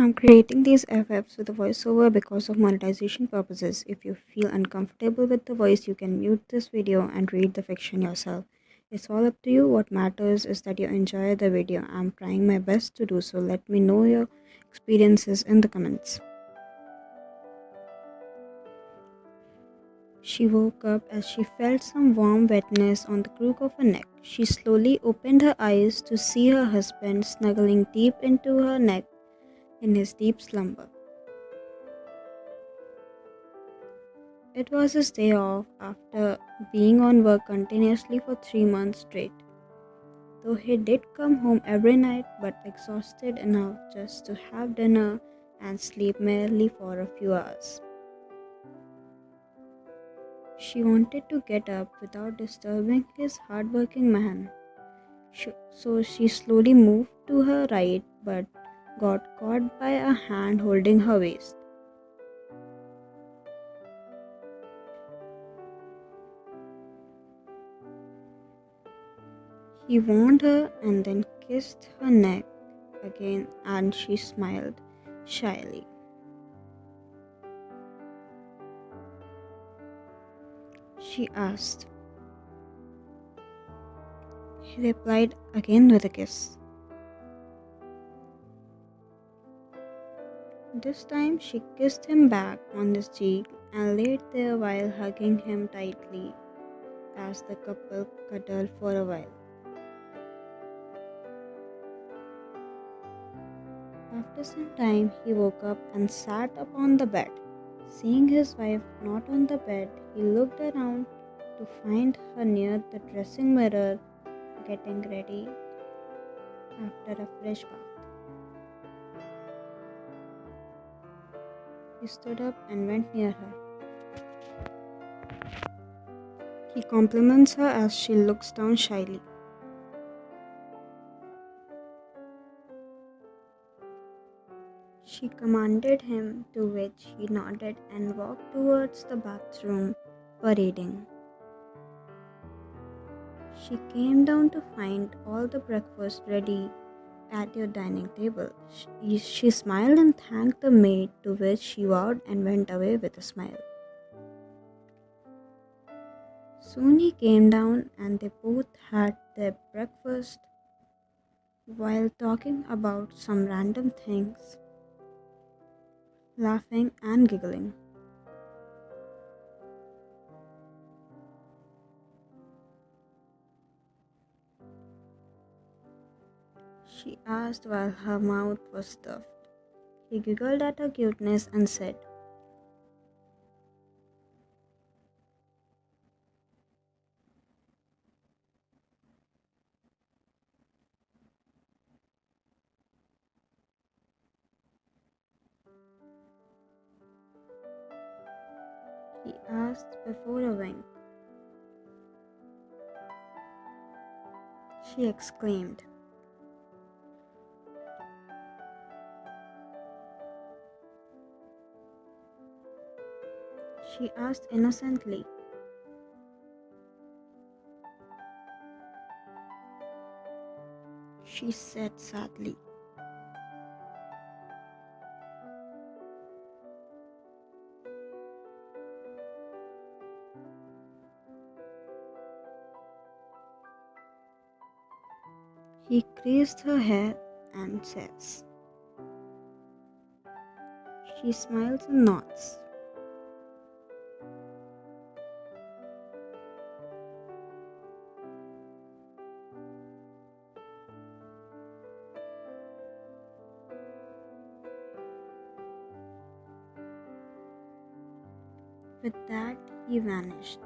I'm creating these FFs with a voiceover because of monetization purposes. If you feel uncomfortable with the voice, you can mute this video and read the fiction yourself. It's all up to you. What matters is that you enjoy the video. I'm trying my best to do so. Let me know your experiences in the comments. She woke up as she felt some warm wetness on the crook of her neck. She slowly opened her eyes to see her husband snuggling deep into her neck in his deep slumber. It was his day off after being on work continuously for 3 months straight. Though he did come home every night but exhausted enough just to have dinner and sleep merely for a few hours. She wanted to get up without disturbing his hard-working man. So she slowly moved to her right but got caught by a hand holding her waist. He warned her and then kissed her neck again, and she smiled shyly. She asked. He replied again with a kiss. This time she kissed him back on his cheek and laid there while hugging him tightly as the couple cuddled for a while. After some time, he woke up and sat up on the bed. Seeing his wife not on the bed, he looked around to find her near the dressing mirror getting ready after a fresh bath. He stood up and went near her. He compliments her as she looks down shyly. She commanded him, to which he nodded and walked towards the bathroom, parading. She came down to find all the breakfast ready at your dining table. She smiled and thanked the maid, to which she bowed and went away with a smile. Soon he came down and they both had their breakfast while talking about some random things, laughing and giggling. She asked while her mouth was stuffed. He giggled at her cuteness and said, he asked before a wink. She exclaimed. She asked innocently. She said sadly. He caressed her hair and says. She smiles and nods. With that, he vanished.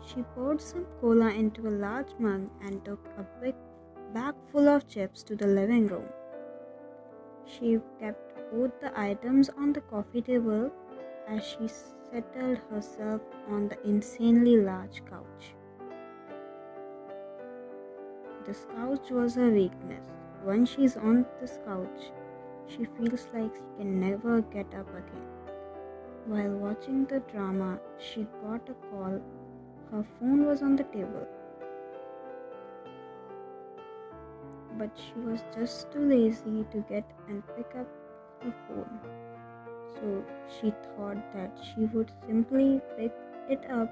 She poured some cola into a large mug and took a big bag full of chips to the living room. She kept both the items on the coffee table as she settled herself on the insanely large couch. This couch was her weakness. When she's on this couch, she feels like she can never get up again. While watching the drama, she got a call. Her phone was on the table. but she was just too lazy to get and pick up her phone. So she thought that she would simply pick it up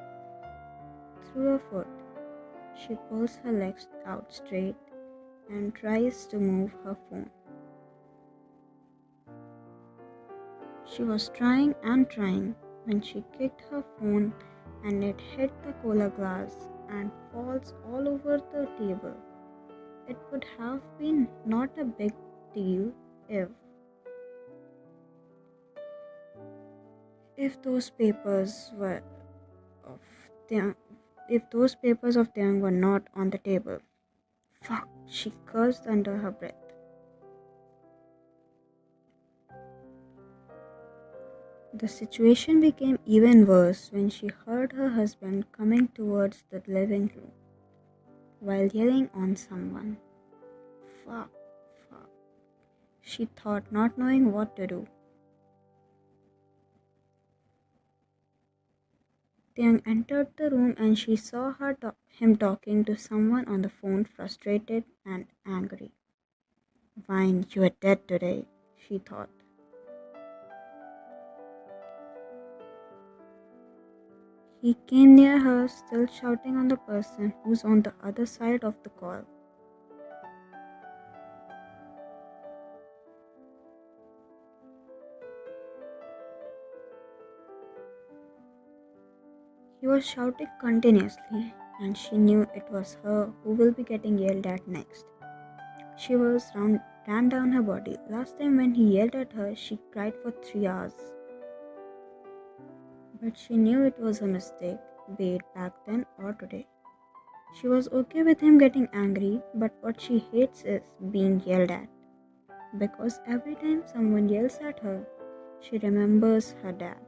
through her foot. She pulls her legs out straight and tries to move her phone. She was trying and trying when she kicked her phone and it hit the cola glass and falls all over the table. It would have been not a big deal if those papers were of Tiang, if those papers of Tiang were not on the table. Fuck, she cursed under her breath. The situation became even worse when she heard her husband coming towards the living room while yelling on someone. Fuck, fuck, she thought, not knowing what to do. Tiang entered the room and she saw him talking to someone on the phone, frustrated and angry. Fine, you are dead today, she thought. He came near her, still shouting on the person who's on the other side of the call. He was shouting continuously, and she knew it was her who will be getting yelled at next. Shivers ran down her body. Last time when he yelled at her, she cried for 3 hours. But she knew it was a mistake, be it back then or today. She was okay with him getting angry, but what she hates is being yelled at. Because every time someone yells at her, she remembers her dad.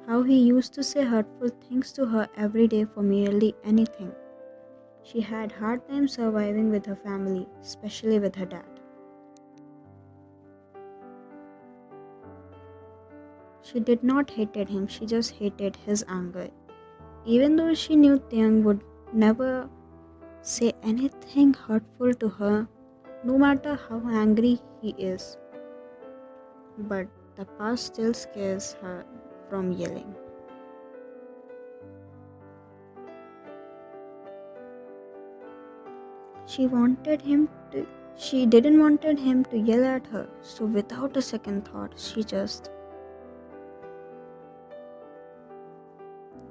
How he used to say hurtful things to her every day for merely anything. She had hard time surviving with her family, especially with her dad. She did not hate him, she just hated his anger. Even though she knew Tiang would never say anything hurtful to her, no matter how angry he is. But the past still scares her from yelling. She didn't want him to yell at her, so without a second thought, she just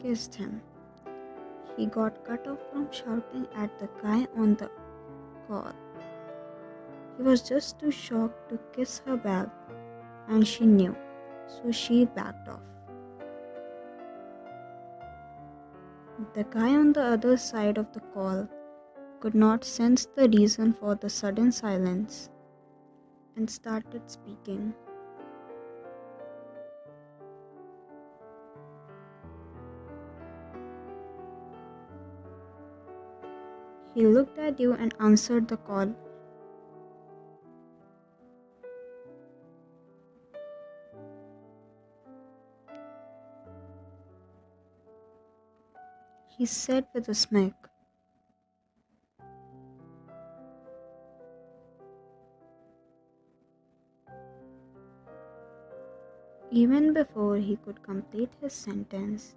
kissed him. He got cut off from shouting at the guy on the call. He was just too shocked to kiss her back, and she knew, so she backed off. The guy on the other side of the call could not sense the reason for the sudden silence and started speaking. He looked at you and answered the call. He said with a smirk. Even before he could complete his sentence,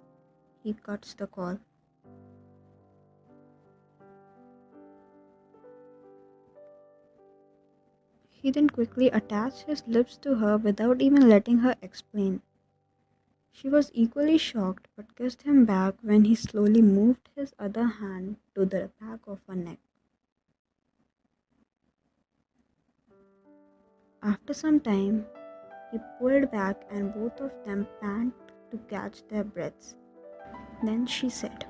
he cuts the call. He then quickly attached his lips to her without even letting her explain. She was equally shocked but kissed him back when he slowly moved his other hand to the back of her neck. After some time, he pulled back and both of them panted to catch their breaths. Then she said,